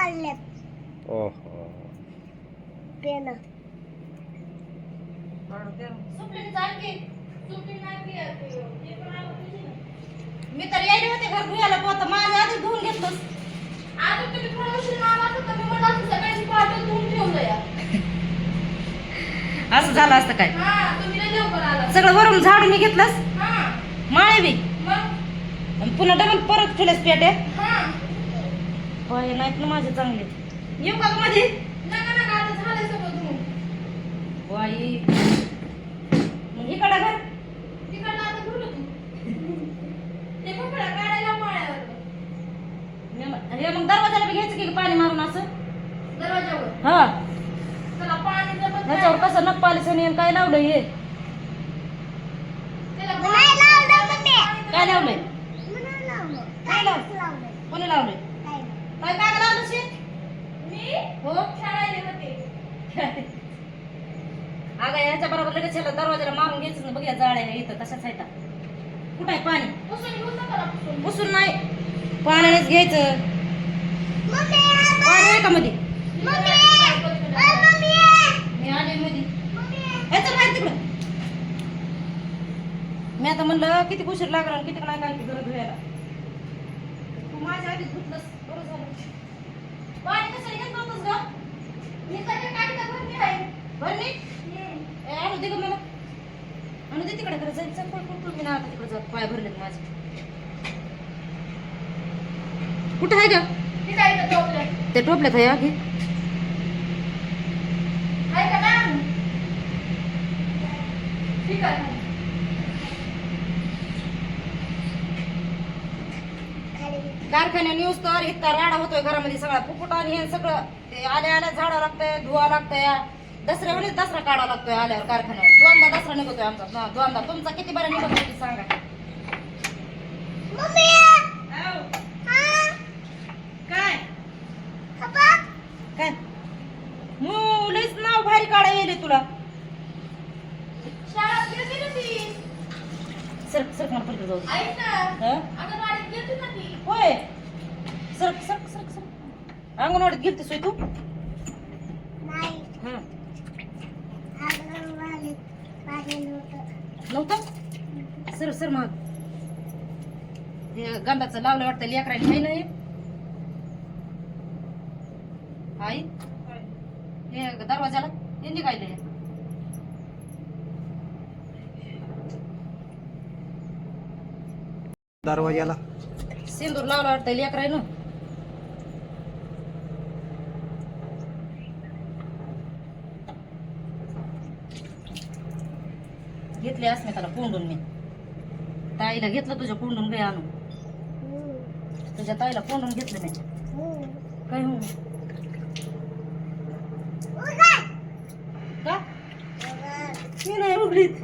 ओहो मी तर यायले होते घर धुवायला पोहता माझ्या आधी धुवून घेतलं. आज तुम्ही प्रमोशन आवाज तर मी म्हटलं सगळ्यांची पाठ धुवून ठेवलं या. असं झालं असतं काय? हा तुम्ही लय लवकर आला. सगळं वरून झाडून मी घेतलंस. हा माळे बी मग आणि पुन्हा डबल परत ठेवलेस पेटे. हा पाय नाहीत ना माझे चांगले. येऊ का मध्ये? नका नका आता झालंय सगळं धुवून. बाई मग इकडं घर तिकडनं आता धुवलं तू. ते कपडा काढायला माळ्यावर हे मग दरवाजाला बी घ्यायचं की पाणी मारून असं. दरवाजावर. हा त्याला पाणी जमत नाही. ह्याच्यावर कसं नख पालिसाने आणि काय लावलं हे? त्याला काय लावलंय? काय लावलं? कोणी लावलंय? काय काय लावलं शे? मी हो खेळायले होते. अगं ह्याच्या बरोबर लगेच ह्याला दरवाजाला मारून घ्यायचं ना. बघ या जाळ्या ह्या इथं कशाच आहेत. कुठं आहे पाणी? पुसून घेऊ नका ना पुसून. पुसून नाही पाण्यानेच घ्यायचं. पाणी आहे का मध्ये? मी आले मध्ये. ह्याचं माहिती तिकडं. मी आता म्हणलं किती उशीर लागला आणि किती नाही काय घर धुवायला. तू माझ्या आधी धुतलंस बरं झालं. पाणी कशाने घेत नव्हतंस ग? मी सगळं काढलं भरणी आहे. भरणी आणू दे ग मला. आणू दे तिकडे खरं जाईल. चल कुठं मी ना आता तिकडे जात. पाय भरलेत माझे. कुठं आहे का मी काय इथं ठेवलंय. ते टोपल्यात आहे आधी. आहे का नाही? ठीक आहे. कारखान्यात न्यूज तर इतका राडा होतोय घरामध्ये सगळा फुकुट आणि हे सगळं ते आल्या आल्या झाडा लागतंय धुवा लागतंय. दसऱ्या वेळेस दसरा काढा लागतोय आल्यावर कारखान्यावर. दोनदा दसरा निघतोय आमचा. दोनदा तुमचा किती बरं निघत होती सांगा. काय काय मुलीच नाव भारी काढा येईल तुला. शाळेत गेली ना ती. सरक सरक मला पलीकडे जाऊ दे. ऐक ना. हं? अंगणवाडीत गेली ना ती. होय सरक सरक सरक सरक. अंगणवाडीत गेलतीस होय तू? हं. नव्हतं सर सर मग हे गंधाचं लावलं वाटतं लेकरांनी आहे ना हे? आई हे दरवाजाला हे निघायलंय. दरवाजाला सिंदूर लावला वाटतं लेकरांनी. घेतले अस्मिताला कोंडून मी. ताईला घेतलं तुझ्या कोंडून काय आणून. तुझ्या ताईला कोंडून घेतलं मी. काय हो का मी नाही उघडीत.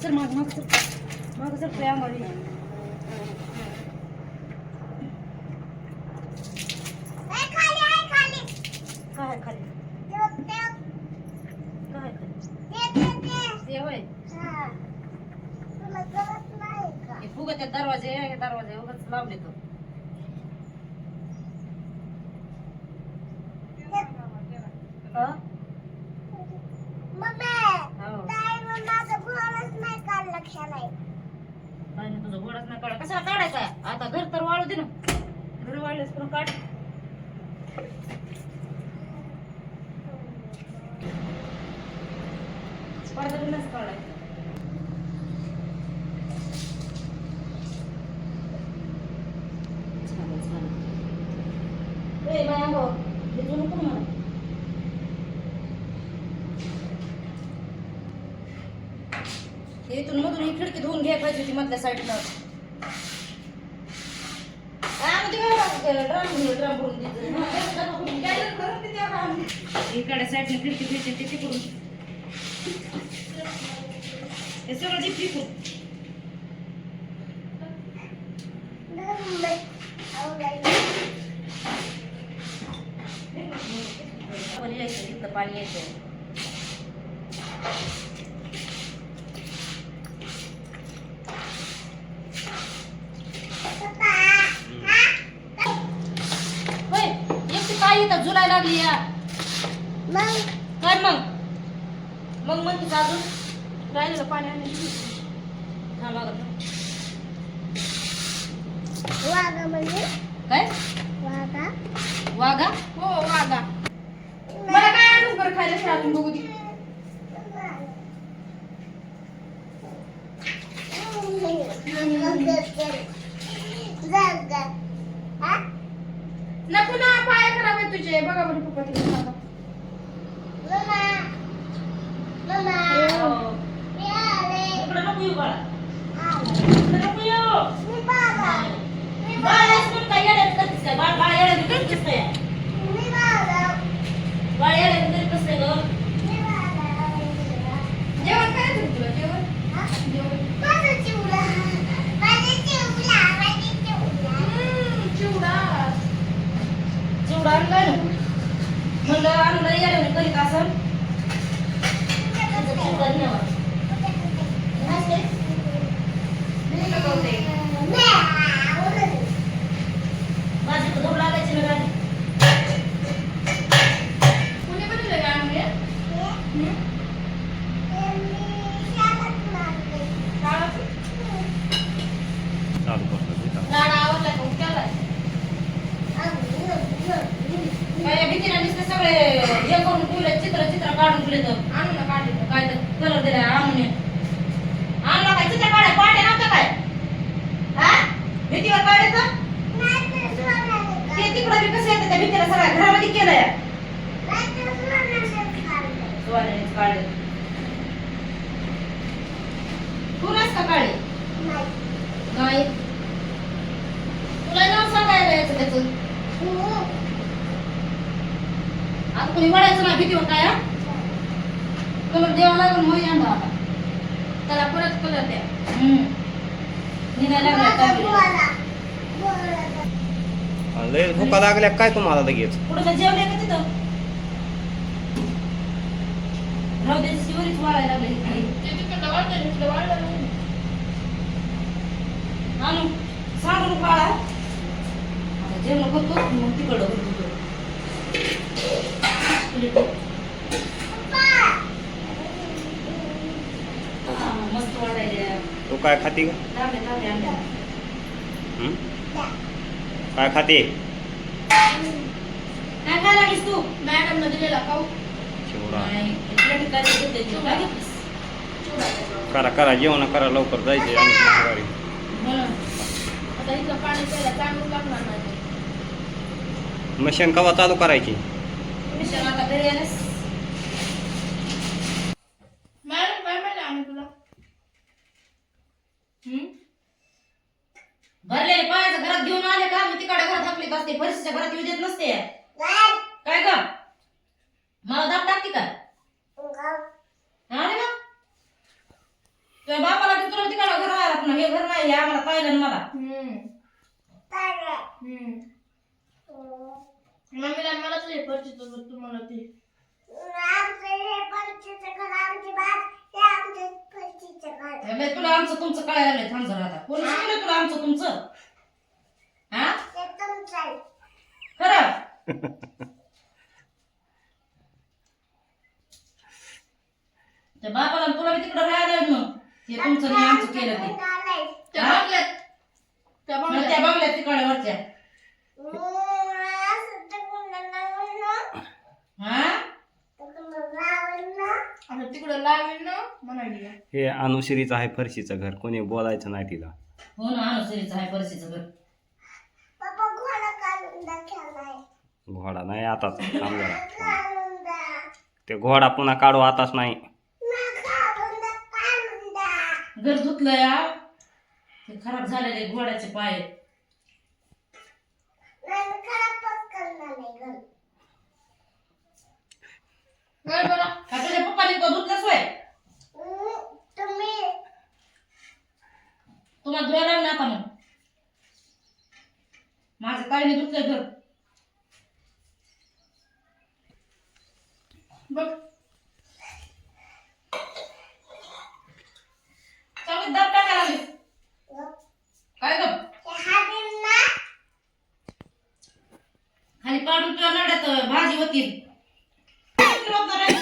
सर माग माग सर माग सर प्रेमावी काय खाली काय ते होय हे फुगत आहेत दरवाजे उगाच लावले तो. हा? हो. काय नाही तुझं घोडाच नाही काढा. कशाला काढायचा आता? घर तर वाळू दे ना. घर वाळलेस पण काढ. पडदा बिन्नाच काढायचा. झालं झालं. ए बाया गो भिजू नको मला. इथून मधून ही खिडकी धुवून घ्यायला पाहिजे होती मधल्या साईडला. इकडे साईडने खिडकी भेटते ते तिकडून हे सगळं जे फिकून यायचं इथं पाणी यायचं. होय एकटी काय इथं झुलाय लागली या काय मग म्हणतेस अजून राहिलेलं पाणी आणलं थांबा गं. वागा म्हणजे काय वागा वाघा हो वागा मला काय आणून बरं खायला शाळेतून बघू दे जागा हा नको ना पाय खराब आहे तुझे बघा बरं पप्पा तिथे खातात. मम्मा मम्मा हो. मी आले इकडं नको येऊ बाळा आले इकडं नको येऊ मी बाबा मी बाळ असून काय येड्यात करतेस काय बाळ येड्यात करतेस काय मी बाबा बाळ येड्यात करीत असते ग मी बाबा जेवण काय आहे तुला जेवण जेवण माझा चिवडा माझा चिवडा माझा चिवडा चिवडा जेवढं आणलंय ना म्हणलं आणलं येड्यात करीत असं चिवडा न्यावा. मी लगवते माझी तर झोप लागायची ना गाडी कुणी बनवलं का आणून हे? शाळेतून? चालू करतो ते काम. लाडा आवडला का केलाय काय भीतीला नुसते सगळे हे करून ठेवले चित्र काढून ठेवले तर आणून ना काढले काय तर कलर दिलाय आणून आणला काय चित्र काढाय पाट्या नव्हतं काय हा भीतीवर काढले तर ते तिकडं बी कसं येतं त्या भीतीला सगळ्या घरामध्ये केलंय सोन्यानेच काढले तू नाहीस का काढले नाही तुला नाव सांगायला यायचं त्याचं आता कोणी वडायचं ना भीतीवर काय हा कलर द्यावा लागून मग यंदा आता त्याला परत कलर द्या निघायला लागला लय भुका लागल्या काय तुम्हाला लगेच पुढे काय जेवले का तिथं राहू दे शिवरीच वाढायला लागली ते तिकडं वाढलं इकडं वाढलं नाही. आणू सांगून काढा आता जेवण करतो मग तिकडं करतो मस्त वाटायला तू काय खाती का तांबे आणले हं? काय खाते काय खायला लागलीस तू मॅडमनं दिलेला खाऊ चिवडा नाही इकडे ठिकाणी देते तू. काय घेतलीस? करा करा जेवण करा लवकर जायचे आणि माघारी. म्हणून आता इथलं पाणी प्यायला चांगलं लागणार नाही मशीन कवा चालू करायची मिशन आता घरी आलेस मॅडम काय माहिती आम्ही तुला भरलेले पाण्याचं घरात घेऊन आले का मग तिकडे घरात टाकलीत असते फरशीच्या घरात येऊ देत नसते काय ग मला दाब टाकते का अरे का तुझ्या बापाला की तुला तिकडे घर राहायला पुन्हा हे घर नाही हे आम्हाला पाहिलं ना मला मम्मीला आणि मलाच लय परिचित होतं तुम्हाला ते बाई, तुला आमचं तुमचं कळायला लागलंय थांब जरा आता कोणी शिकलं तुला आमचं तुमचं हा खरं त्या बापाला आणि तुला तिकडे राहायला लागलं मग हे तुमचं नाही आमचं केलं ते त्या हा? बंगल्यात त्या मग बंगल्यात त्या बंगल्यात तिकडे वरच्या हा आता तिकडं लावेल ना म्हणाली हे अनुश्रीचं आहे फरशीचं घर कोणी बोलायचं नाही तिला हो ना अनुसरीचं आहे परिस्थितीचं घर घोडा नाही आताच थांब जरा. ते घोडा पुन्हा काढू आताच नाही घर धुतलं या ते खराब झालेले घोड्याचे पाय घर बरं का तुझ्या पप्पाने तो धुतलंच होय तुम्हाला धुवायला लागलं आता मग माझं काय नाही धुतलं घर बघ होतील. किती होणार आहे?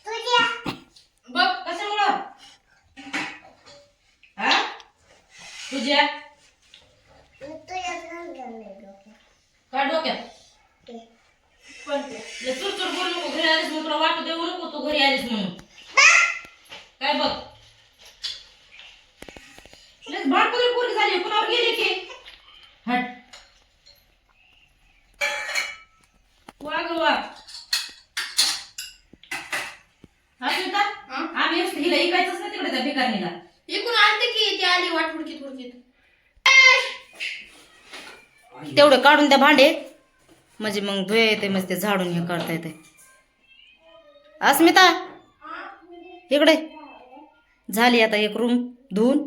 तुझ्या बघ कशामुळं हा तुझ्या तुझ्या सांगितलं डोक्यात. काय डोक्यात ते. पण लय चुरचुर बोलू नको. घरी आलीस म्हणून तुला वाटू देऊ नको तू घरी आलीस म्हणून. काय बघ लय भांडकुदळ पोरगी झाली. कुणावर गेली की हट वा ग वा. अस्मिता आम्ही नुसतं हिला ऐकायचंच नाही तिकडे त्या भिकारणीला. इकडून आणते की ती आली वाट हुडकीत हुडकीत. तेवढं काढून द्या भांडे म्हणजे मग धुया येते म्हणजे ते झाडून हे काढता येते. अस्मिता इकडे झाली आता एक रूम धुवून.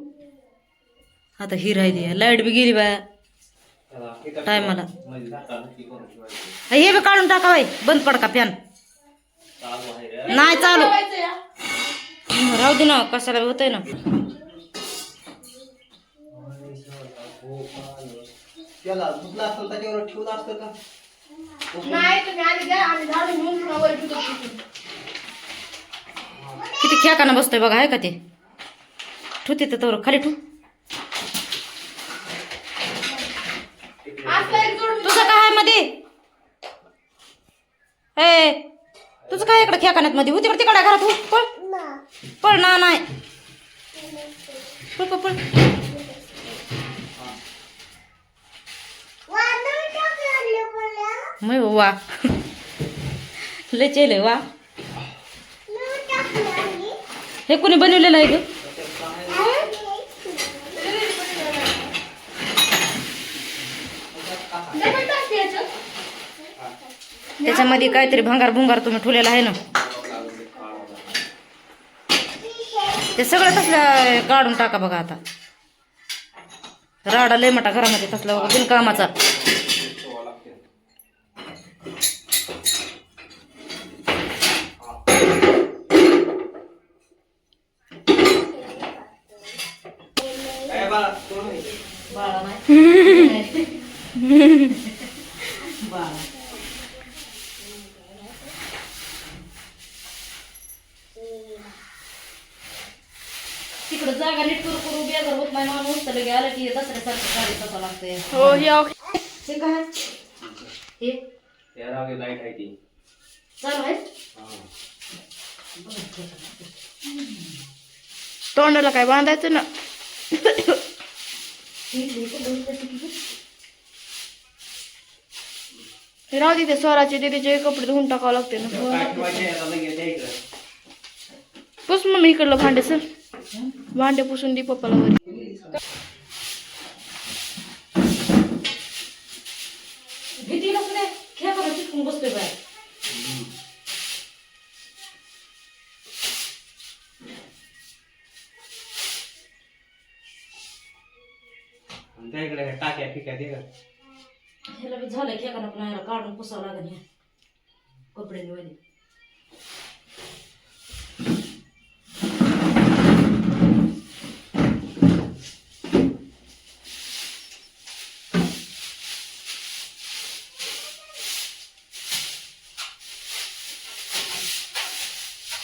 आता ही राहिली. लाईट बी गेली बाया टायमाला. हे बी काढून टाका बाई. बंद पडका फॅन नाही चालू. ठेवायचं या. राहू दे ना कशाला होतंय ना. त्याला दुसरा असतं त्याच्यावर ठेवलं असतं का? नाही तुम्ही आली द्या आम्ही झाडून घेऊन पुन्हा वर ठेवतो तिथून. किती खेकानं बसतोय बघा आहे का ते. ठेवते तर खाली ठेव. असला एक जोडून तुझं काय आहे मध्ये ए तुझं काय इकडे खेकाण्यात मध्ये होती तिकडे घरात हो. पळ पळ ना नाही पळ पळ पळ. वादळ टाकलं बोलल्या. मै वा लय चेल वा. मी टाकलं आणि हे कोणी बनवलेलं आहे ग. डबल टाकते याच्यात. त्याच्यामध्ये काहीतरी भंगार भुंगार तुम्ही ठेवलेला आहे ना. ते सगळं तसलं काढून टाका बघा आता. राडा लय मोठा घरामध्ये तसला बघा बिनकामाचा. काय बाळा कोण आहे? बाळा नाही बाळा तिकडं जागा नीट करू करू बेजार होत नाही माणूस. तर लगे आलं की दसऱ्यासारखं गाडी तसं लागतंय. हो या हे काय हे त्याला लाईट आहे ती. चालू आहे. तोंडाला काय बांधायचं ना. राहू दे ते स्वराचे दीदीचे कपडे धुवून टाकावं लागते ना. काय ठेवायचं याला लगेच द्यायचं. पुस मग मी इकडलं भांडे सर. भांडे पुसून दे पप्पाला वरी. भीती नसले खेळ करून चिटकून बसतोय बाय. त्या इकडे टाक्या फिक्या दे गं. ह्याला बी झालं खेळानं पण ह्याला काढून पुसावं लागेल. ह्या कपड्यांमध्ये